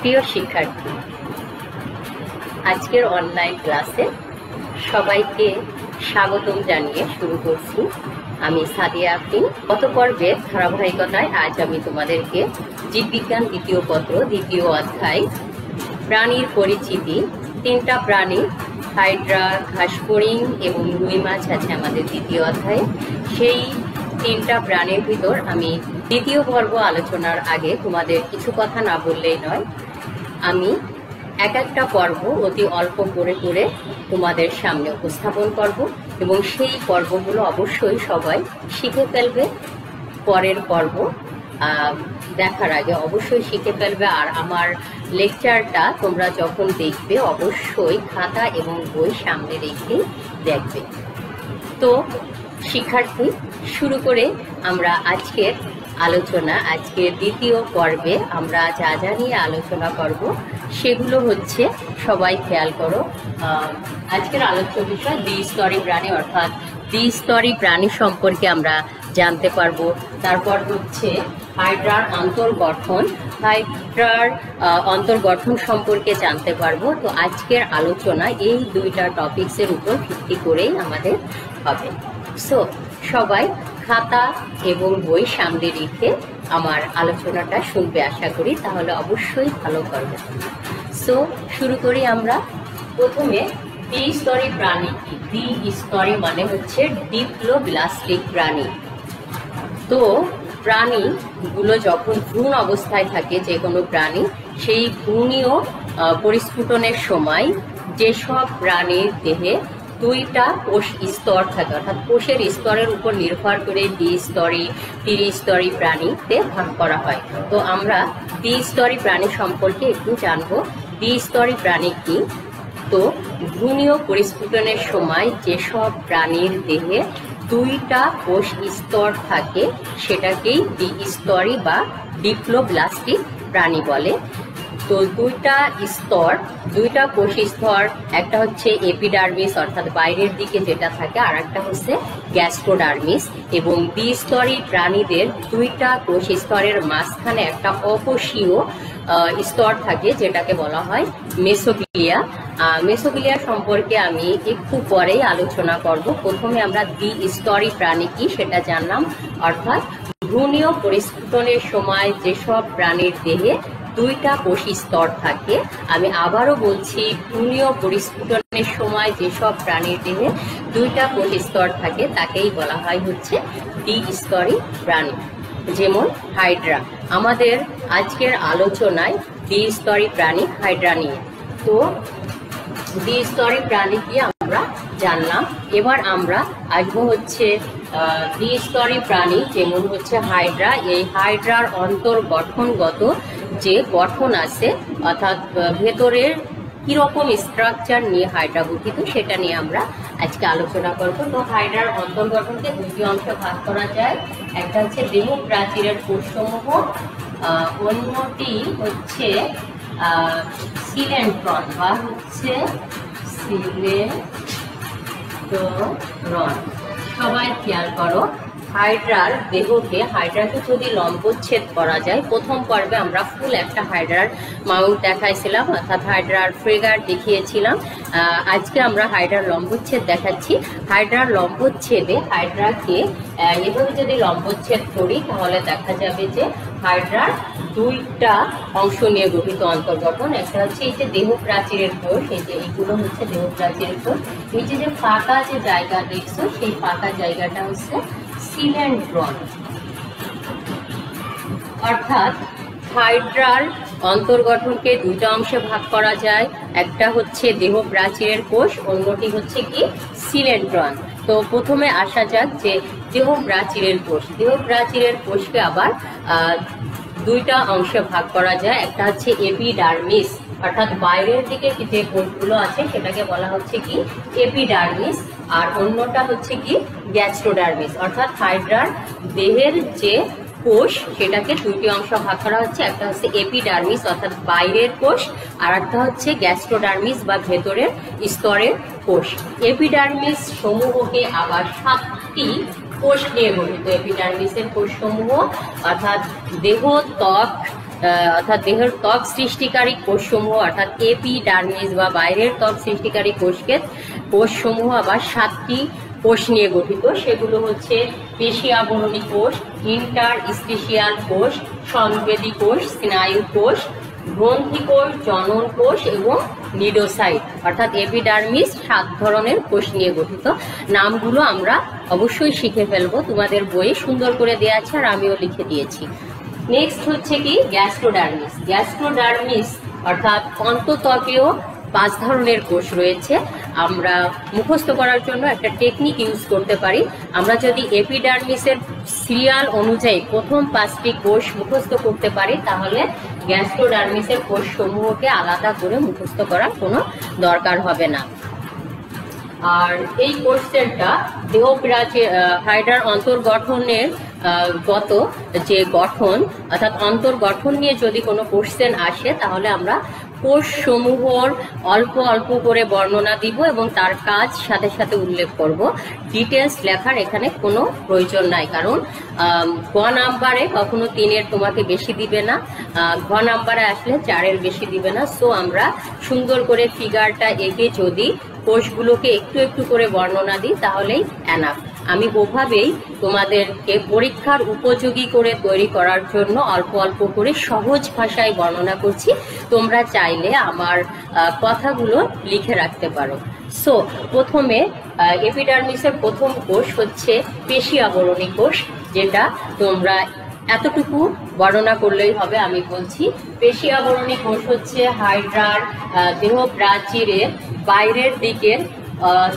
প্রিয় শিক্ষার্থী, আজকের অনলাইন ক্লাসে সবাইকে স্বাগতম জানিয়ে শুরু করছি। আমি সাদিয়া আফরিন। গত পর্বের ধারাবাহিকতায় আজ আমি তোমাদেরকে জীববিজ্ঞান দ্বিতীয় পত্র দ্বিতীয় অধ্যায় প্রাণীর পরিচিতি, তিনটা প্রাণী হাইড্রা, ঘাসফড়িং এবং রুই মাছ আছে আমাদের দ্বিতীয় অধ্যায়ে। সেই তিনটা প্রাণীর ভিতর আমি দ্বিতীয় পর্ব আলোচনার আগে তোমাদের কিছু কথা না বললেই নয়। আমি এক একটা পর্ব অতি অল্প করে করে তোমাদের সামনে উপস্থাপন করব এবং সেই পর্বগুলো অবশ্যই সবাই শিখে ফেলবে। পরের পর্ব দেখার আগে অবশ্যই শিখে ফেলবে। আর আমার লেকচারটা তোমরা যখন দেখবে অবশ্যই খাতা এবং বই সামনে রেখে দেখবে। তো শিক্ষার্থী, শুরু করে আমরা আজকের আলোচনা। আজকের দ্বিতীয় পর্বে আমরা যা যা নিয়ে আলোচনা করব সেগুলো হচ্ছে, সবাই খেয়াল করো, আজকের আলোচ্য বিষয় দ্বিস্তরী প্রাণী, অর্থাৎ দ্বিস্তরী প্রাণী সম্পর্কে আমরা জানতে পারবো। তারপর হচ্ছে হাইড্রার অন্তর্গঠন, হাইড্রার অন্তর্গঠন সম্পর্কে জানতে পারবো। তো আজকের আলোচনা এই দুইটা টপিকসের উপর ভিত্তি করেই আমাদের হবে। সো সবাই খাতা এবং বই সামনে রেখে আমার আলোচনাটা শুনবে আশা করি, তাহলে অবশ্যই ভালো করবে। সো শুরু করি আমরা। প্রথমে দ্বিস্তরী প্রাণী কি? দ্বিস্তরী মানে হচ্ছে ডিপ্লোব্লাস্টিক প্রাণী। তো প্রাণীগুলো যখন ভ্রূণ অবস্থায় থাকে, যে কোনো প্রাণী, সেই ভ্রূণীয় পরিস্ফুটনের সময় যেসব প্রাণীর দেহে দুইটা কোষ স্তর থাকে, অর্থাৎ কোষের স্তরের উপর নির্ভর করে দ্বিস্তরী, ত্রিস্তরী প্রাণীতে ভাগ করা হয়। তো আমরা দ্বিস্তরী প্রাণী সম্পর্কে একটু জানবো। দ্বিস্তরী প্রাণী কি? তো ভ্রূণীয় পরিস্ফুটনের সময় যেসব প্রাণীর দেহে দুইটা কোষ স্তর থাকে সেটাকেই দ্বিস্তরী বা ডিপ্লোব্লাস্টিক প্রাণী বলে। তো দুইটা স্তর, দুইটা কোষ স্তর, একটা হচ্ছে এপিডার্মিস অর্থাৎ বাইরের দিকে যেটা থাকে, আর একটা হচ্ছে গ্যাস্ট্রোডার্মিস। এবং দ্বিস্তরী প্রাণীদের দুইটা কোষ স্তরের মাঝখানে একটা অকোষীয় স্তর থাকে যেটাকে বলা হয় মেসোগ্লিয়া। মেসোগ্লিয়া সম্পর্কে আমি একটু পরেই আলোচনা করব। প্রথমে আমরা দ্বিস্তরী প্রাণী কি সেটা জানলাম, অর্থাৎ ভ্রূণীয় পরিস্ফুটনের সময় যেসব প্রাণীর দেহে দুইটা কোষ স্তর থাকে। আমি আবারও বলছি, ভ্রূণীয় পরিস্ফুটনের সময় যেসব প্রাণীর দেহে দুইটা কোষ স্তর থাকে তাকেই বলা হয় হচ্ছে দ্বিস্তরী প্রাণী। যেমন হাইড্রা। আমাদের আজকের আলোচনায় দ্বিস্তরী প্রাণী হাইড্রা নিয়ে। তো দ্বিস্তরী প্রাণী কি আমরা জানলাম। এবার আমরা আসবো হচ্ছে দ্বিস্তরী প্রাণী, যেমন হচ্ছে হাইড্রা। এই হাইড্রার অন্তর্গঠনগত যে গঠন আছে, অর্থাৎ ভেতরের কিরকম স্ট্রাকচার নিয়ে হাইড্রা গঠিত, সেটা নিয়ে আমরা আজকে আলোচনা করব। তো হাইড্রার অন্তর্গঠনকে দুটি অংশে ভাগ করা যায়। একটা হচ্ছে দেহ প্রাচীরের কোষসমূহ, অন্যটি হচ্ছে সিলেন্ট্রন বা হচ্ছে সিলেন্ট্রন। সবাই খেয়াল করো, হাইড্রাকে যদি লম্বচ্ছেদ করা যায়, প্রথম পর্বে আমরা ফুল একটা হাইড্রার মাউন্ট দেখাইছিলাম, অর্থাৎ হাইড্রার ফ্রেগার দেখিয়েছিলাম। আজকে আমরা হাইড্রার লম্বচ্ছেদ দেখাচ্ছি। হাইড্রার লম্বচ্ছেদে হাইড্রাকে এভাবে যদি লম্বচ্ছেদ করি তাহলে দেখা যাবে যে হাইড্রার দুইটা অংশ নিয়ে গঠিত অন্তর্গঠন। একটা হচ্ছে এই যে দেহ প্রাচীরের কোষ, এই যে এইগুলো হচ্ছে দেহ প্রাচীরের কোষ। এই যে ফাঁকা যে জায়গা দেখছো, সেই ফাঁকা জায়গাটা হচ্ছে সিলেন্ট্রন। অর্থাৎ হাইড্রার অন্তর্গঠনকে দুইটা অংশে ভাগ করা যায়। একটা হচ্ছে দেহ প্রাচীরের কোষ, অন্যটি হচ্ছে কি সিলেন্ট্রন। তো প্রথমে আসা যাক যে দেহ প্রাচীরের কোষ। দেহ প্রাচীরের কোষকে আবার দুইটা অংশে ভাগ করা যায়। একটা হচ্ছে এপিডার্মিস, অর্থাৎ বাইরের দিকে যে কোষগুলো আছে সেটাকে বলা হচ্ছে কি এপিডার্মিস, আর অন্যটা হচ্ছে কি গ্যাস্ট্রোডার্মিস। অর্থাৎ হাইড্রার দেহের যে কোষ সেটাকে দুইটি অংশ ভাগ করা হচ্ছে। একটা হচ্ছে এপিডার্মিস অর্থাৎ বাইরের কোষ, আর একটা হচ্ছে গ্যাস্ট্রোডার্মিস বা ভেতরের স্তরের কোষ। এপিডার্মিস সমূহকে আবার 7টি কোষ নিয়ে গঠিত। এপিডার্মিসের কোষসমূহ অর্থাৎ দেহ, ত্বক, অর্থাৎ দেহের ত্বক সৃষ্টিকারী কোষসমূহ অর্থাৎ এপিডার্মিস বা বাইরের ত্বক সৃষ্টিকারী কোষসমূহ আবার 7টি কোষ নিয়ে গঠিত। সেগুলো হচ্ছে পেশী আবরণী কোষ, ইন্টারস্টিশিয়াল কোষ, সংবেদী কোষ, স্নায়ু কোষ, গ্রন্থি কোষ, জনন কোষ এবং নিডোসাইট। অর্থাৎ এপিডার্মিস 7 ধরনের কোষ নিয়ে গঠিত। নামগুলো আমরা অবশ্যই শিখে ফেলবো, তোমাদের বইয়ে সুন্দর করে দেওয়া আছে আর আমিও লিখে দিয়েছি। নেক্সট হচ্ছে কি গ্যাস্ট্রোডার্মিস। গ্যাস্ট্রোডার্মিস অর্থাৎ অন্তঃত্বকেও 5 ধরনের কোষ রয়েছে। আমরা মুখস্থ করার জন্য একটা টেকনিক ইউজ করতে পারি। আমরা যদি এপিডার্মিসের সিরিয়াল অনুযায়ী প্রথম 5টি কোষ মুখস্থ করতে পারি, তাহলে গ্যাস্ট্রোডার্মিসের কোষসমূহকে আলাদা করে মুখস্থ করার কোনো দরকার হবে না। আর এই কোষেলটা দেহপ্রাচীর হাইড্রার অন্তর্গঠনের গত যে গঠন অর্থাৎ অন্তর্গঠন নিয়ে যদি কোনো কোশ্চেন আসে, তাহলে আমরা কোষসমূহর অল্প অল্প করে বর্ণনা দিব এবং তার কাজ সাথে সাথে উল্লেখ করব। ডিটেলস লেখার এখানে কোনো প্রয়োজন নাই, কারণ গ নাম্বারে কখনো 3-এর তোমাকে বেশি দিবে না, ঘ নাম্বারে আসলে 4-এর বেশি দিবে না। সো আমরা সুন্দর করে ফিগারটা এঁকে যদি কোষগুলোকে একটু একটু করে বর্ণনা দিই তাহলেই এনাফ। আমি ওভাবেই তোমাদেরকে পরীক্ষার উপযোগী করে তৈরি করার জন্য অল্প অল্প করে সহজ ভাষায় বর্ণনা করছি। তোমরা চাইলে আমার কথাগুলো লিখে রাখতে পারো। সো প্রথমে এপিডার্মিসের প্রথম কোষ হচ্ছে পেশী আবরণী কোষ, যেটা তোমরা এতটুকু বর্ণনা করলেই হবে। আমি বলছি, পেশী আবরণী কোষ হচ্ছে হাইড্রার দেহ প্রাচীরের বাইরের দিকের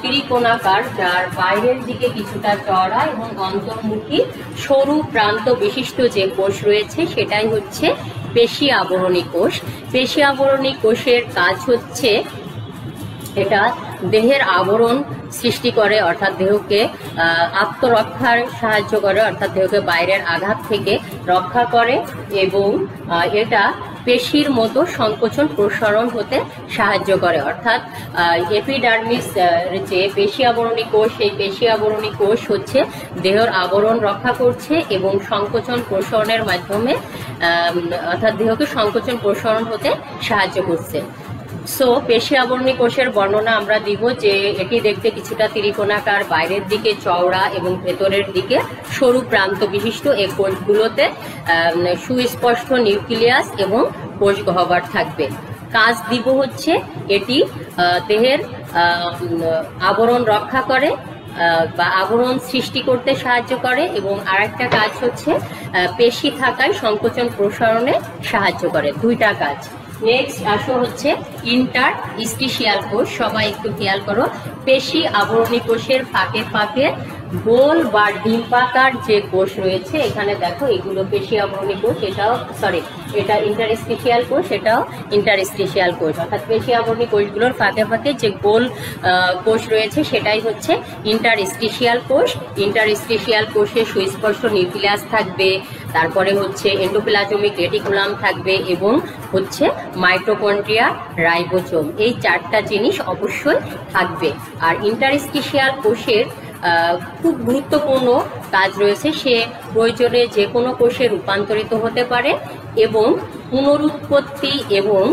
ত্রিকোণাকার, যার বাইরের দিকে কিছুটা চওড়া এবং অন্তর্মুখী সরু প্রান্ত বিশিষ্ট যে কোষ রয়েছে সেটাই হচ্ছে পেশী আবরণী কোষ। পেশী আবরণী কোষের কাজ হচ্ছে এটা দেহের আবরণ সৃষ্টি করে, অর্থাৎ দেহকে আত্মরক্ষার সাহায্য করে, অর্থাৎ দেহকে বাইরের আঘাত থেকে রক্ষা করে এবং এটা পেশির মতো সংকোচন প্রসারণ হতে সাহায্য করে। অর্থাৎ এপিডার্মিস যে পেশী আবরণী কোষ, সেই পেশী আবরণী কোষ হচ্ছে দেহের আবরণ রক্ষা করছে এবং সংকোচন প্রসারণের মাধ্যমে অর্থাৎ দেহকে সংকোচন প্রসারণ হতে সাহায্য করছে। সো পেশী আবরণী কোষের বর্ণনা আমরা দিব যে এটি দেখতে কিছুটা ত্রিকোণাকার, বাইরের দিকে চওড়া এবং ভেতরের দিকে সরু প্রান্ত বিশিষ্ট। এই কোষগুলোতে সুস্পষ্ট নিউক্লিয়াস এবং কোষ গহ্বর থাকবে। কাজ দিব হচ্ছে এটি দেহের আবরণ রক্ষা করে বা আবরণ সৃষ্টি করতে সাহায্য করে এবং আরেকটা কাজ হচ্ছে পেশি থাকায় সংকোচন প্রসারণে সাহায্য করে। 2টা কাজ। নেক্সট আসো হচ্ছে ইন্টারস্টিশিয়াল কোষ। সবাই একটু খেয়াল করো, পেশী আবরণী কোষের ফাঁকে ফাঁকে গোল বা ডিম্বাকার যে কোষ রয়েছে, এখানে দেখো এগুলো পেশী আবরণী কোষ, এটা ইন্টারস্টিশিয়াল কোষ, এটাও ইন্টারস্টিশিয়াল কোষ। অর্থাৎ পেশী আবরণী কোষগুলোর ফাঁকে ফাঁকে যে গোল কোষ রয়েছে সেটাই হচ্ছে ইন্টারস্টিশিয়াল কোষ। ইন্টারস্টিশিয়াল কোষে সুস্পষ্ট নিউক্লিয়াস থাকবে, তারপরে হচ্ছে এন্ডোপ্লাজমিক রেটিকুলাম থাকবে এবং হচ্ছে মাইটোকন্ড্রিয়া, রাইবোজোম, এই 4টা জিনিস অবশ্যই থাকবে। আর ইন্টারস্টিশিয়াল কোষের খুব গুরুত্বপূর্ণ কাজ রয়েছে, সে প্রয়োজনে যে কোনো কোষে রূপান্তরিত হতে পারে এবং পুনরুৎপত্তি এবং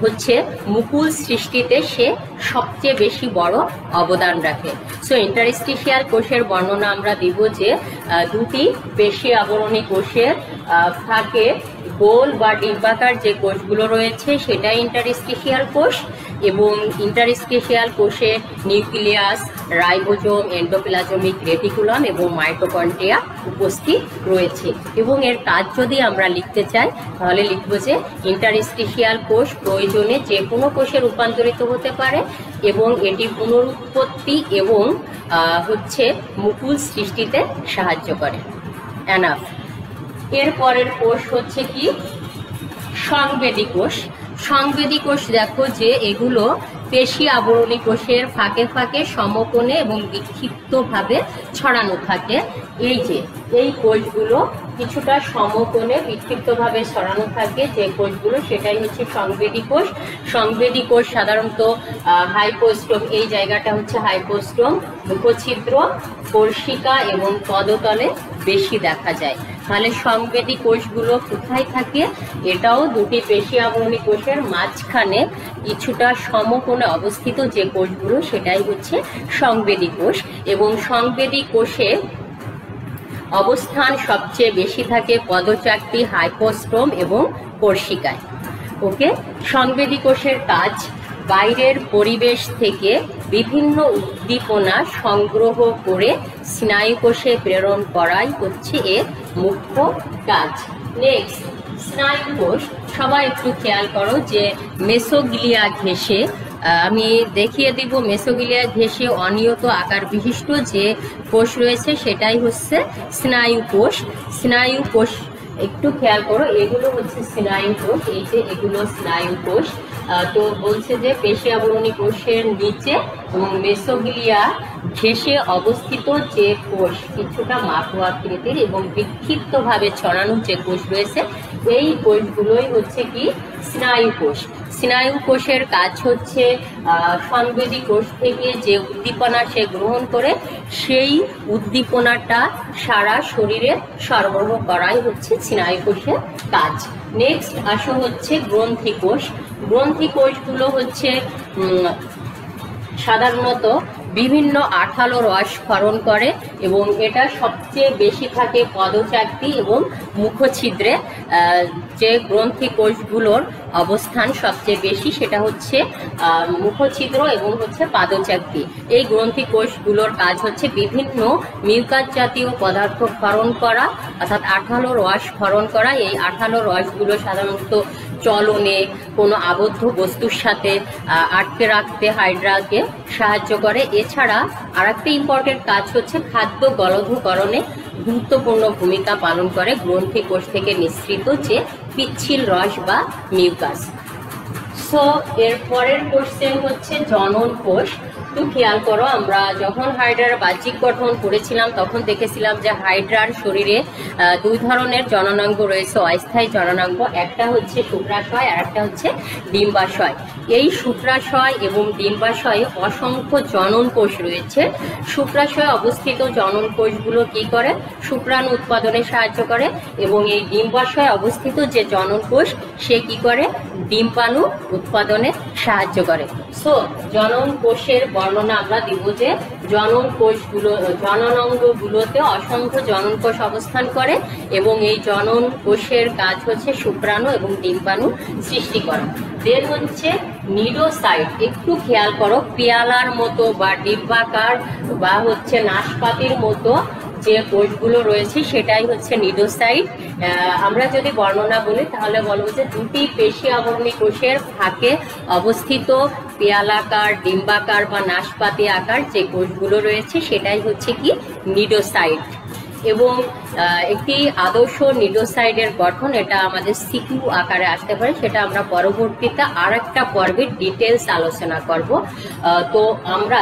হচ্ছে মুকুল সৃষ্টিতে সে সবচেয়ে বেশি বড় অবদান রাখে। সো ইন্টারস্টিশিয়াল কোষের বর্ণনা আমরা দিব যে 2টি পেশী আবরণী কোষের ফাঁকে গোল বা ডিম্বাকার যে কোষগুলো রয়েছে সেটাই ইন্টারস্টিশিয়াল কোষ এবং ইন্টারস্টিশিয়াল কোষে নিউক্লিয়াস, রাইবোজোম, এন্ডোপ্লাজমিক রেটিকুলাম এবং মাইটোকন্ড্রিয়া উপস্থিত রয়েছে। এবং এর কাজ যদি আমরা লিখতে চাই তাহলে লিখব যে ইন্টারস্টিশিয়াল কোষ প্রয়োজনে যে কোনো কোষে রূপান্তরিত হতে পারে এবং এটি পুনরুৎপত্তি এবং হচ্ছে মুকুল সৃষ্টিতে সাহায্য করে। এনাফ। এর পরের কোষ হচ্ছে কি সংবেদী কোষ। সংবেদী কোষ দেখো যে এগুলো পেশী আবরণী কোষের ফাঁকে ফাঁকে সমকোণে এবং বিক্ষিপ্তভাবে ছড়ানো থাকে। এই কোষগুলো কিছুটা সমকোণে বিক্ষিপ্তভাবে ছড়ানো থাকে যে কোষগুলো, সেটাই হচ্ছে সংবেদী কোষ। সংবেদী কোষ সাধারণত হাইপোস্টোম, এই জায়গাটা হচ্ছে হাইপোস্টোম, মুখছিদ্র, কর্ষিকা এবং পদতলে বেশি দেখা যায়। তাহলে সংবেদী কোষগুলো কোথায় থাকে? এটাও দুটি পেশি আবরণী কোষের মাঝখানে কিছুটা সমকোণে অবস্থিত যে কোষগুলো, সেটাই হচ্ছে সংবেদী কোষ। এবং সংবেদী কোষে অবস্থান সবচেয়ে বেশি থাকে পদচাকতি, হাইপোস্টোম এবং কর্ষিকায়। ওকে, সংবেদী কোষের কাজ বাইরের পরিবেশ থেকে বিভিন্ন উদ্দীপনা সংগ্রহ করে স্নায়ু কোষে প্রেরণ করাই হচ্ছে এর মুখ্য কাজ। নেক্সট, স্নায়ু কোষ। সবাই একটু খেয়াল করো যে মেসোগ্লিয়া ঘেঁষে, আমি দেখিয়ে দিব, মেসোগ্লিয়া ঘেঁষে অনিয়ত আকার বিশিষ্ট যে কোষ রয়েছে সেটাই হচ্ছে স্নায়ু কোষ। স্নায়ু কোষ একটু খেয়াল করো, এগুলো হচ্ছে স্নায়ু কোষ, এই যে এগুলো স্নায়ু কোষ। তো বলছে যে পেশি আবরণী কোষের নিচে এবং মেসোগ্লিয়া ঘেঁষে অবস্থিত যে কোষ, কিছুটা মাকড় আকৃতির এবং বিক্ষিপ্তভাবে ছড়ানো যে কোষ রয়েছে, এই কোষগুলোই হচ্ছে কি স্নায়ু কোষ। স্নায়ু কোষের কাজ হচ্ছে সংবেদী কোষ থেকে যে উদ্দীপনা সে গ্রহণ করে সেই উদ্দীপনাটা সারা শরীরে সরবরাহ করাই হচ্ছে স্নায়ু কোষের কাজ। নেক্সট আসো হচ্ছে গ্রন্থি কোষ। গ্রন্থি কোষগুলো হচ্ছে সাধারণত বিভিন্ন আঠালো রস ক্ষরণ করে এবং এটা সবচেয়ে বেশি থাকে পদচাকতি এবং মুখছিদ্রে। যে গ্রন্থি কোষগুলোর অবস্থান সবচেয়ে বেশি সেটা হচ্ছে মুখছিদ্র এবং হচ্ছে পাদচাকতি। এই গ্রন্থি কোষগুলোর কাজ হচ্ছে বিভিন্ন মিউকাস জাতীয় পদার্থ ক্ষরণ করা, অর্থাৎ আঠালো রস ক্ষরণ করা। এই আঠালো রসগুলো সাধারণত চলনে, কোনো আবদ্ধ বস্তুর সাথে আটকে রাখতে হাইড্রাকে সাহায্য করে। এছাড়া আরেকটা ইম্পর্টেন্ট কাজ হচ্ছে খাদ্য গলধকরণে গুরুত্বপূর্ণ ভূমিকা পালন করে গ্রন্থি কোষ থেকে নিঃসৃত যে পিচ্ছিল রস বা মিউকাস। সো এর পরের কোশ্চেন হচ্ছে জনন কোষ। একটু খেয়াল করো, আমরা যখন হাইড্রার বাহ্যিক গঠন পড়েছিলাম তখন দেখেছিলাম যে হাইড্রার শরীরে দুই ধরনের জননাঙ্গ রয়েছে, অস্থায়ী জননাঙ্গ। একটা হচ্ছে শুক্রাশয় আর একটা হচ্ছে ডিম্বাশয়। এই শুক্রাশয় এবং ডিম্বাশয়ে অসংখ্য জনন কোষ রয়েছে। শুক্রাশয়ে অবস্থিত জনন কোষগুলো কি করে? শুক্রাণু উৎপাদনে সাহায্য করে এবং এই ডিম্বাশয়ে অবস্থিত যে জনন কোষ সে কি করে? ডিম্বাণু উৎপাদনে সাহায্য করে। সো জনন কোষের বর্ণনা আমরা দিব যে জনন কোষগুলো, জননাঙ্গগুলোতে অসংখ্য জনন কোষ অবস্থান করে এবং এই জনন কোষের কাজ হচ্ছে শুক্রাণু এবং ডিম্বাণু সৃষ্টি করা। দেন হচ্ছে নিডোসাইট। একটু খেয়াল করো, পেয়ালার মতো বা ডিম্বাকার বা হচ্ছে নাশপাতির মতো যে কোষগুলো রয়েছে সেটাই হচ্ছে নিডোসাইট। আমরা যদি বর্ণনা বলি তাহলে বলবো যে দুটি পেশি আবরণী কোষের ফাঁকে অবস্থিত পেয়ালাকার, ডিম্বাকার বা নাশপাতি আকার যে কোষগুলো রয়েছে সেটাই হচ্ছে কি নিডোসাইট। এবং একটি আদর্শ নিডোসাইডের গঠন, এটা আমাদের সিকিউ আকারে আসতে পারে, সেটা আমরা পরবর্তীতে আর একটা পর্বে ডিটেলস আলোচনা করব। তো আমরা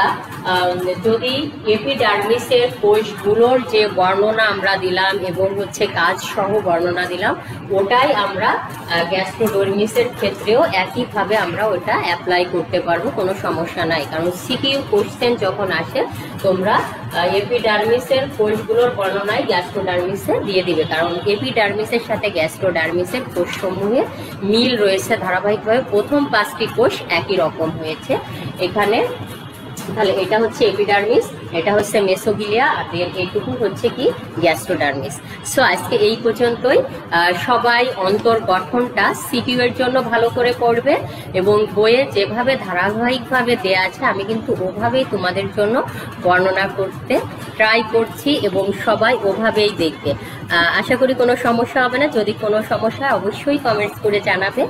যদি এপিডার্মিসের কোষগুলোর যে বর্ণনা আমরা দিলাম এবং হচ্ছে কাজ সহ বর্ণনা দিলাম, ওটাই আমরা গ্যাস্ট্রোডার্মিসের ক্ষেত্রেও একইভাবে আমরা ওটা অ্যাপ্লাই করতে পারবো, কোনো সমস্যা নাই। কারণ সিকিউ কোশ্চেন যখন আসে তোমরা এপিডার্মিসের কোষগুলোর বর্ণনায় গ্যাস্ট্রোডার্মিসে দিয়ে দিবে, কারণ এপিডার্মিসের সাথে গ্যাস্ট্রোডার্মিসের কোষসমূহে মিল রয়েছে ধারাবাহিকভাবে। প্রথম 5টি কোষ একই রকম হয়েছে এখানে। তাহলে এটা হচ্ছে এপিডার্মিস, এটা হচ্ছে মেসোগ্লিয়া, আর এইটুকু হচ্ছে কি গ্যাস্ট্রোডার্মিস। সো আজকে এই পর্যন্তই। সবাই অন্তর গঠনটা সিকিউ এর জন্য ভালো করে পড়বে এবং বইয়ে যেভাবে ধারাবাহিকভাবে দেয়া আছে আমি কিন্তু ওভাবেই তোমাদের জন্য বর্ণনা করতে ট্রাই করছি এবং সবাই ওভাবেই দেখবে। আশা করি কোনো সমস্যা হবে না। যদি কোনো সমস্যা অবশ্যই কমেন্টস করে জানাবে।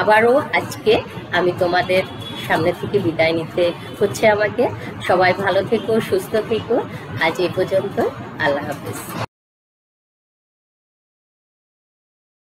আবারও আজকে আমি তোমাদের সামনে থেকে বিদায় নিতে হচ্ছে আমাকে। সবাই ভালো থেকো, সুস্থ থেকো। আজ এ পর্যন্ত। আল্লাহ হাফেজ।